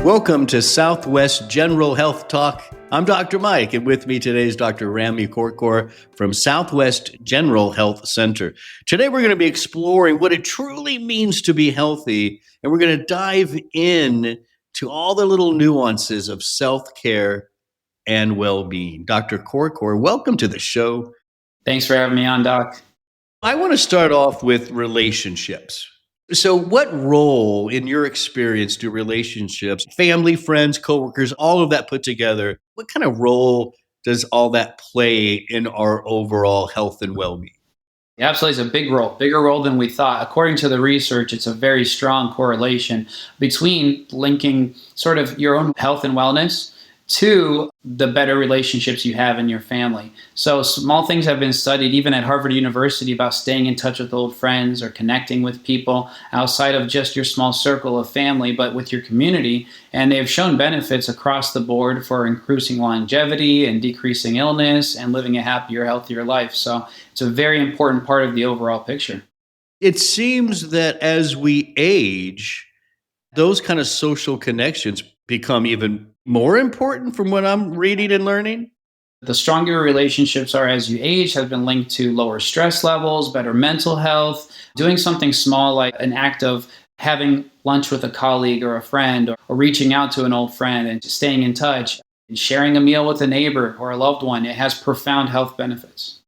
Welcome to Southwest General Health Talk. I'm Dr. Mike, and with me today is Dr. Rammy Korkor from Southwest General Health Center. Today we're going to be exploring what it truly means to be healthy, and we're going to dive in to all the little nuances of self-care and well-being. Dr. Korkor, welcome to the show. Thanks for having me on, Doc. I want to start off with relationships. So what role in your experience do relationships, family, friends, coworkers, all of that put together, what kind of role does all that play in our overall health and well-being? Yeah, absolutely, it's a big role, bigger role than we thought. According to the research, it's a very strong correlation between linking sort of your own health and wellness to the better relationships you have in your family. So small things have been studied even at Harvard University about staying in touch with old friends or connecting with people outside of just your small circle of family, but with your community. And they've shown benefits across the board for increasing longevity and decreasing illness and living a happier, healthier life. So it's a very important part of the overall picture. It seems that as we age, those kind of social connections become even more important from what I'm reading and learning. The stronger your relationships are as you age has been linked to lower stress levels, better mental health, doing something small like an act of having lunch with a colleague or a friend, or reaching out to an old friend and staying in touch, and sharing a meal with a neighbor or a loved one. It has profound health benefits.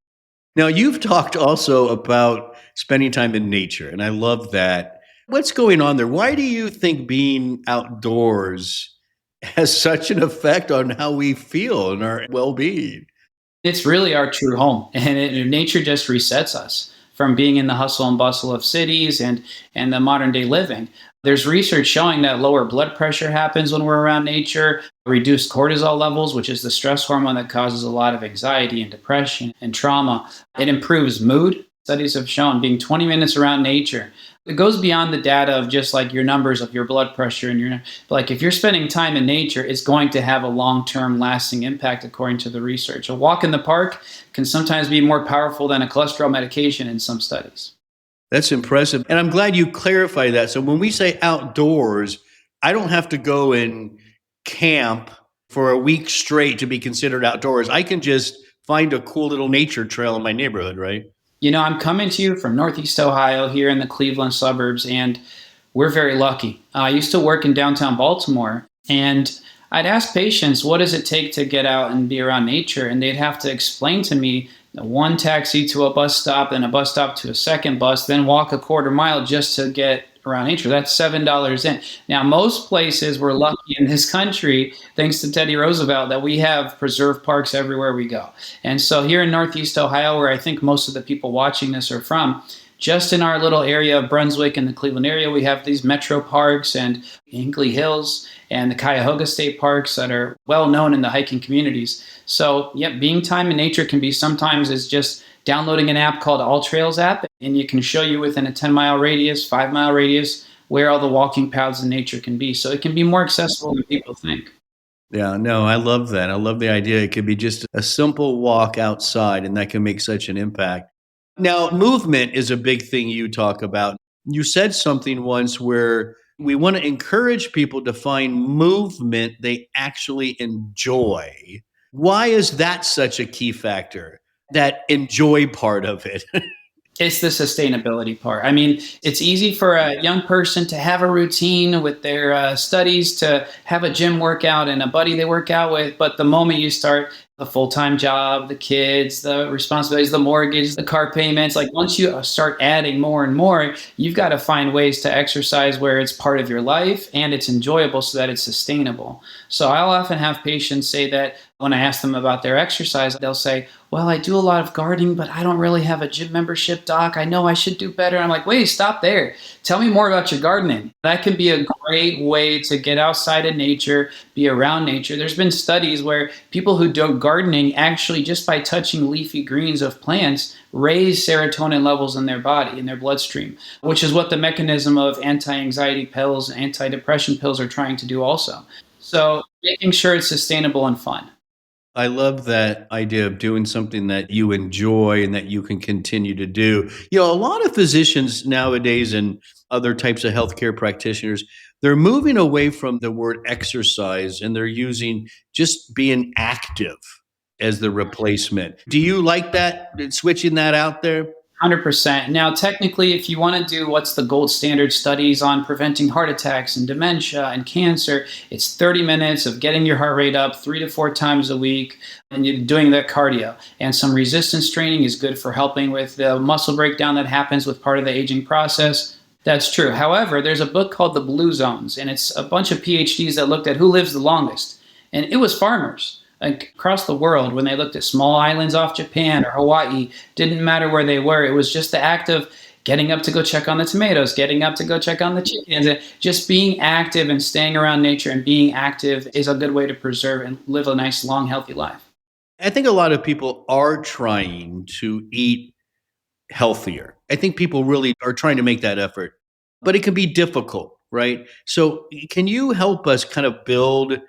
Now, you've talked also about spending time in nature, and I love that. What's going on there? Why do you think being outdoors has such an effect on how we feel and our well-being? It's really our true home, and nature just resets us from being in the hustle and bustle of cities and the modern day living. There's research showing that lower blood pressure happens when we're around nature, reduced cortisol levels, which is the stress hormone that causes a lot of anxiety and depression and trauma. It improves mood. Studies have shown being 20 minutes around nature. It goes beyond the data of just like your numbers of your blood pressure and like if you're spending time in nature, it's going to have a long-term lasting impact according to the research. A walk in the park can sometimes be more powerful than a cholesterol medication in some studies. That's impressive. And I'm glad you clarified that. So when we say outdoors, I don't have to go and camp for a week straight to be considered outdoors. I can just find a cool little nature trail in my neighborhood, right? You know, I'm coming to you from Northeast Ohio here in the Cleveland suburbs, and we're very lucky. I used to work in downtown Baltimore, and I'd ask patients, what does it take to get out and be around nature? And they'd have to explain to me one taxi to a bus stop, then a bus stop to a second bus, then walk a quarter mile just to get around nature. That's $7 in. Now, most places we're lucky in this country, thanks to Teddy Roosevelt, that we have preserve parks everywhere we go. And so here in Northeast Ohio, where I think most of the people watching this are from, just in our little area of Brunswick and the Cleveland area, we have these metro parks and Hinkley Hills and the Cuyahoga State Parks that are well known in the hiking communities. So, yeah, being time in nature can be sometimes is just downloading an app called All Trails app, and you can show you within a 10-mile radius, 5-mile radius, where all the walking paths in nature can be. So it can be more accessible than people think. Yeah, no, I love that. I love the idea. It could be just a simple walk outside, and that can make such an impact. Now, movement is a big thing you talk about. You said something once where we want to encourage people to find movement they actually enjoy. Why is that such a key factor? That enjoy part of it. It's the sustainability part. I mean, it's easy for a young person to have a routine with their studies, to have a gym workout and a buddy they work out with. But the moment you start the full-time job, the kids, the responsibilities, the mortgage, the car payments, like once you start adding more and more, you've got to find ways to exercise where it's part of your life and it's enjoyable so that it's sustainable. So I'll often have patients say that when I ask them about their exercise, they'll say, well, I do a lot of gardening, but I don't really have a gym membership, doc. I know I should do better. I'm like, wait, stop there. Tell me more about your gardening. That can be a great way to get outside of nature, be around nature. There's been studies where people who do gardening actually just by touching leafy greens of plants raise serotonin levels in their body, in their bloodstream, which is what the mechanism of anti-anxiety pills and anti-depression pills are trying to do also. So making sure it's sustainable and fun. I love that idea of doing something that you enjoy and that you can continue to do. A lot of physicians nowadays and other types of healthcare practitioners, they're moving away from the word exercise and they're using just being active as the replacement. Do you like that? Switching that out there? 100%. Now, technically, if you want to do what's the gold standard studies on preventing heart attacks and dementia and cancer, it's 30 minutes of getting your heart rate up 3 to 4 times a week and you're doing that cardio. And some resistance training is good for helping with the muscle breakdown that happens with part of the aging process. That's true. However, there's a book called The Blue Zones, and it's a bunch of PhDs that looked at who lives the longest. And it was farmers like across the world. When they looked at small islands off Japan or Hawaii, didn't matter where they were. It was just the act of getting up to go check on the tomatoes, getting up to go check on the chickens, and just being active and staying around nature and being active is a good way to preserve and live a nice, long, healthy life. I think a lot of people are trying to eat healthier. I think people really are trying to make that effort, but it can be difficult, right? So, can you help us kind of build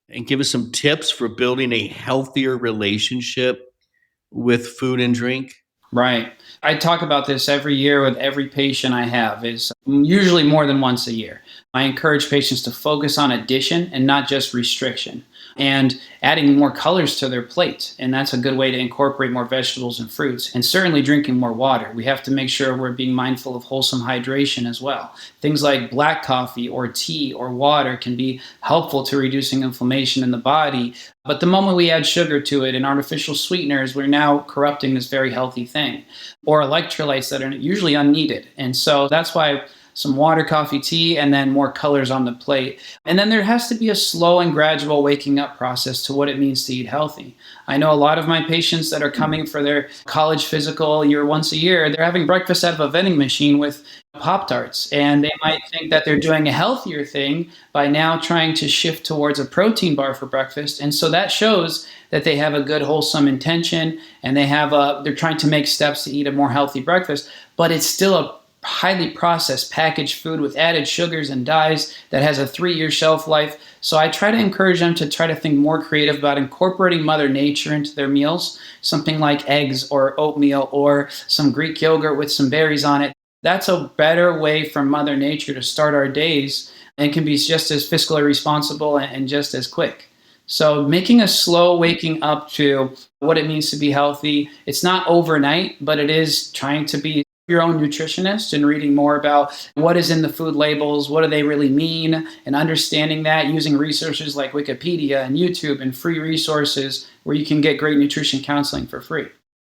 and give us some tips for building a healthier relationship with food and drink? Right. I talk about this every year with every patient I have, is usually more than once a year. I encourage patients to focus on addition and not just restriction, and adding more colors to their plate. And that's a good way to incorporate more vegetables and fruits, and certainly drinking more water. We have to make sure we're being mindful of wholesome hydration as well. Things like black coffee or tea or water can be helpful to reducing inflammation in the body. But the moment we add sugar to it and artificial sweeteners, we're now corrupting this very healthy thing, or electrolytes that are usually unneeded. And so that's why some water, coffee, tea, and then more colors on the plate. And then there has to be a slow and gradual waking up process to what it means to eat healthy. I know a lot of my patients that are coming for their college physical year once a year, they're having breakfast out of a vending machine with Pop-Tarts. And they might think that they're doing a healthier thing by now trying to shift towards a protein bar for breakfast. And so that shows that they have a good wholesome intention, and they're trying to make steps to eat a more healthy breakfast, but it's still a highly processed packaged food with added sugars and dyes that has a 3-year shelf life. So I try to encourage them to try to think more creative about incorporating Mother Nature into their meals, something like eggs or oatmeal or some Greek yogurt with some berries on it. That's a better way for Mother Nature to start our days, and can be just as fiscally responsible and just as quick. So making a slow waking up to what it means to be healthy. It's not overnight, but it is trying to be your own nutritionist and reading more about what is in the food labels, what do they really mean, and understanding that using resources like Wikipedia and YouTube and free resources where you can get great nutrition counseling for free.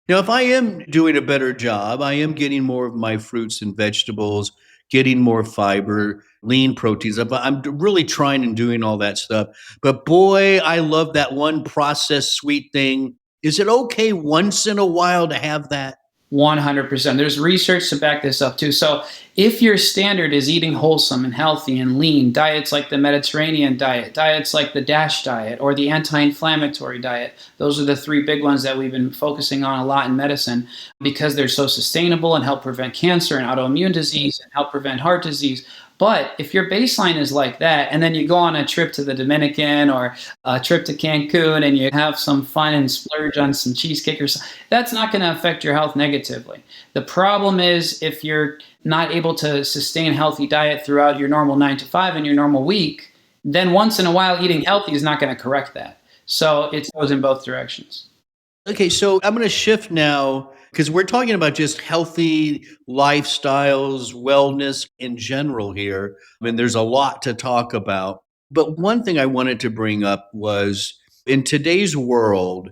If I am doing a better job, I am getting more of my fruits and vegetables, getting more fiber, lean proteins. I'm really trying and doing all that stuff. But boy, I love that one processed sweet thing. Is it okay once in a while to have that? 100%. There's research to back this up too. So, if your standard is eating wholesome and healthy and lean, diets like the Mediterranean diet, diets like the DASH diet, or the anti inflammatory diet, those are the three big ones that we've been focusing on a lot in medicine because they're so sustainable and help prevent cancer and autoimmune disease and help prevent heart disease. But if your baseline is like that, and then you go on a trip to the Dominican or a trip to Cancun and you have some fun and splurge on some cheesecake or something, that's not going to affect your health negatively. The problem is if you're not able to sustain a healthy diet throughout your normal 9 to 5 and your normal week, then once in a while eating healthy is not going to correct that. So it goes in both directions. Okay, so I'm going to shift now because we're talking about just healthy lifestyles, wellness in general here. I mean, there's a lot to talk about. But one thing I wanted to bring up was in today's world,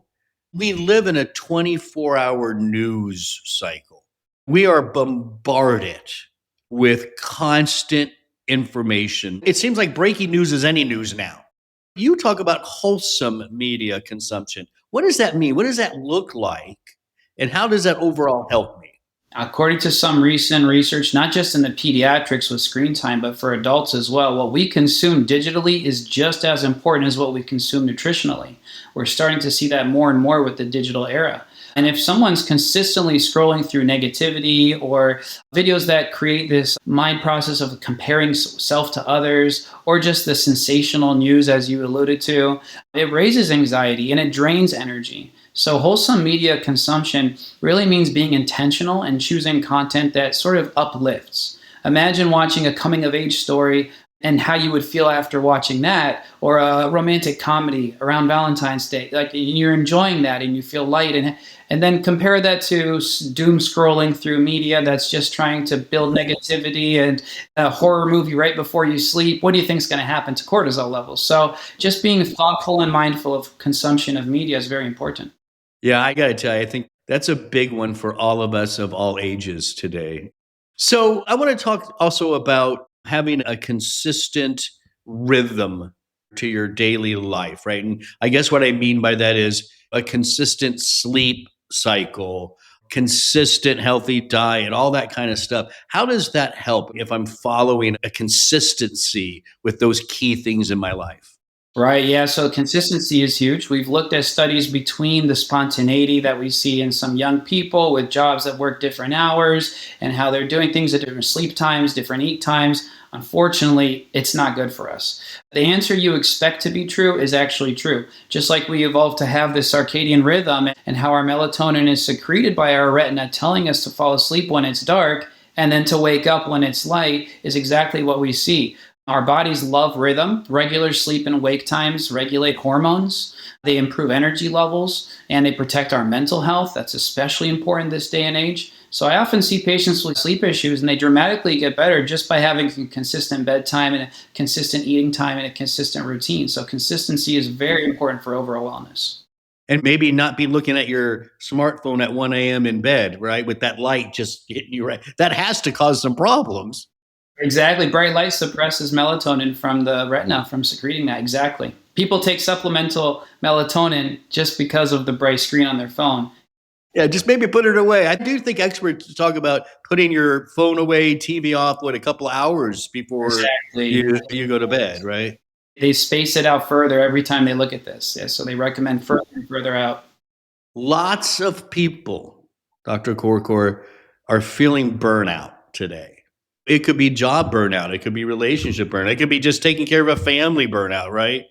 we live in a 24-hour news cycle. We are bombarded with constant information. It seems like breaking news is any news now. You talk about wholesome media consumption. What does that mean? What does that look like? And how does that overall help me? According to some recent research, not just in the pediatrics with screen time, but for adults as well, what we consume digitally is just as important as what we consume nutritionally. We're starting to see that more and more with the digital era. And if someone's consistently scrolling through negativity or videos that create this mind process of comparing self to others, or just the sensational news, as you alluded to, it raises anxiety and it drains energy. So, wholesome media consumption really means being intentional and choosing content that sort of uplifts. Imagine watching a coming of age story and how you would feel after watching that, or a romantic comedy around Valentine's Day. Like you're enjoying that and you feel light, and then compare that to doom scrolling through media that's just trying to build negativity, and a horror movie right before you sleep. What do you think is going to happen to cortisol levels? So just being thoughtful and mindful of consumption of media is very important. Yeah, I gotta tell you, I think that's a big one for all of us of all ages today. So I want to talk also about having a consistent rhythm to your daily life, right? And I guess what I mean by that is a consistent sleep cycle, consistent healthy diet, all that kind of stuff. How does that help if I'm following a consistency with those key things in my life? Right. Yeah. So consistency is huge. We've looked at studies between the spontaneity that we see in some young people with jobs that work different hours and how they're doing things at different sleep times, different eat times. Unfortunately, it's not good for us. The answer you expect to be true is actually true. Just like we evolved to have this circadian rhythm and how our melatonin is secreted by our retina, telling us to fall asleep when it's dark and then to wake up when it's light, is exactly what we see. Our bodies love rhythm. Regular sleep and wake times regulate hormones. They improve energy levels and they protect our mental health. That's especially important this day and age. So I often see patients with sleep issues and they dramatically get better just by having a consistent bedtime and a consistent eating time and a consistent routine. So consistency is very important for overall wellness. And maybe not be looking at your smartphone at 1 a.m. in bed, right? With that light just hitting you right. That has to cause some problems. Exactly. Bright light suppresses melatonin from the retina from secreting that. Exactly. People take supplemental melatonin just because of the bright screen on their phone. Yeah, just maybe put it away. I do think experts talk about putting your phone away, TV off, what, a couple of hours before Exactly. you go to bed, right? They space it out further every time they look at this. Yeah, so they recommend further and further out. Lots of people, Dr. Korkor, are feeling burnout today. It could be job burnout, it could be relationship burnout, it could be just taking care of a family burnout, right?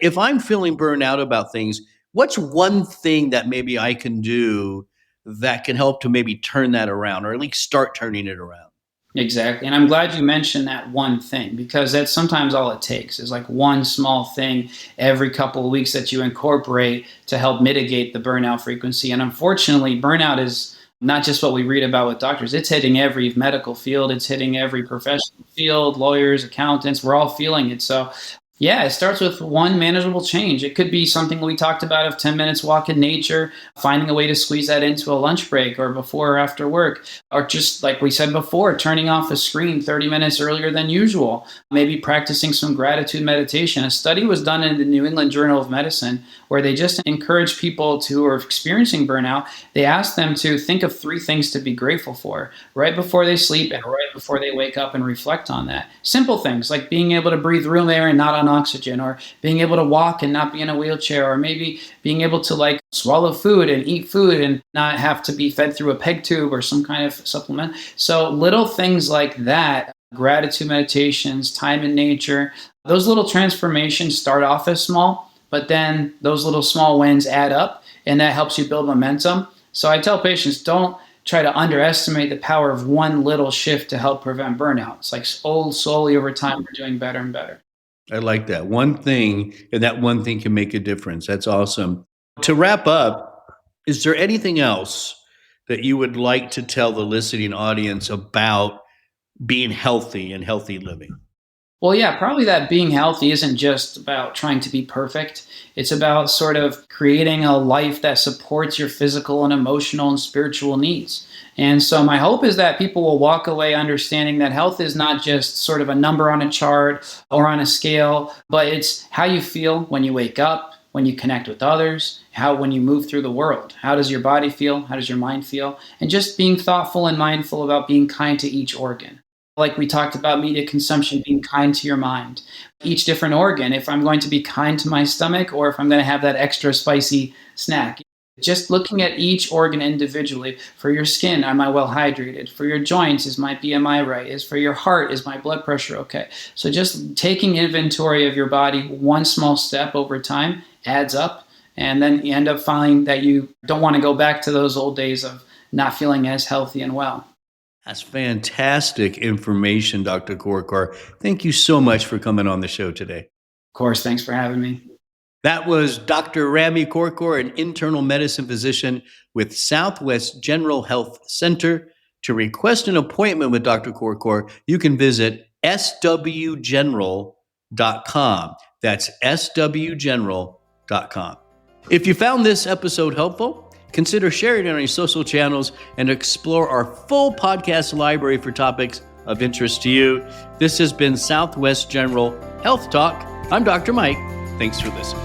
If I'm feeling burned out about things, what's one thing that maybe I can do that can help to maybe turn that around or at least start turning it around? Exactly. And I'm glad you mentioned that one thing because that's sometimes all it takes is like one small thing every couple of weeks that you incorporate to help mitigate the burnout frequency. And unfortunately, burnout is not just what we read about with doctors, it's hitting every medical field, it's hitting every professional field, lawyers, accountants, we're all feeling it. So yeah, it starts with one manageable change. It could be something we talked about of 10 minutes walk in nature, finding a way to squeeze that into a lunch break or before or after work, or just like we said before, turning off a screen 30 minutes earlier than usual, maybe practicing some gratitude meditation. A study was done in the New England Journal of Medicine where they just encouraged people who are experiencing burnout, they asked them to think of three things to be grateful for right before they sleep and right before they wake up and reflect on that. Simple things like being able to breathe room air and not on oxygen, or being able to walk and not be in a wheelchair, or maybe being able to like swallow food and eat food and not have to be fed through a peg tube or some kind of supplement. So little things like that, gratitude meditations, time in nature, those little transformations start off as small, but then those little small wins add up and that helps you build momentum. So I tell patients, don't try to underestimate the power of one little shift to help prevent burnout. It's like slowly over time, we're doing better and better. I like that. One thing, and that one thing can make a difference. That's awesome. To wrap up, is there anything else that you would like to tell the listening audience about being healthy and healthy living? Well, yeah, probably that being healthy isn't just about trying to be perfect. It's about sort of creating a life that supports your physical and emotional and spiritual needs. And so, my hope is that people will walk away understanding that health is not just sort of a number on a chart or on a scale, but it's how you feel when you wake up, when you connect with others, how when you move through the world. How does your body feel? How does your mind feel? And just being thoughtful and mindful about being kind to each organ. Like we talked about media consumption, being kind to your mind. Each different organ, if I'm going to be kind to my stomach or if I'm going to have that extra spicy snack. Just looking at each organ individually. For your skin, am I well hydrated? For your joints, is my BMI right? Is for your heart, is my blood pressure okay? So just taking inventory of your body, one small step over time adds up. And then you end up finding that you don't want to go back to those old days of not feeling as healthy and well. That's fantastic information, Dr. Korkor. Thank you so much for coming on the show today. Of course, thanks for having me. That was Dr. Rammy Korkor, an internal medicine physician with Southwest General Health Center. To request an appointment with Dr. Korkor, you can visit swgeneral.com. That's swgeneral.com. If you found this episode helpful, consider sharing it on your social channels and explore our full podcast library for topics of interest to you. This has been Southwest General Health Talk. I'm Dr. Mike. Thanks for listening.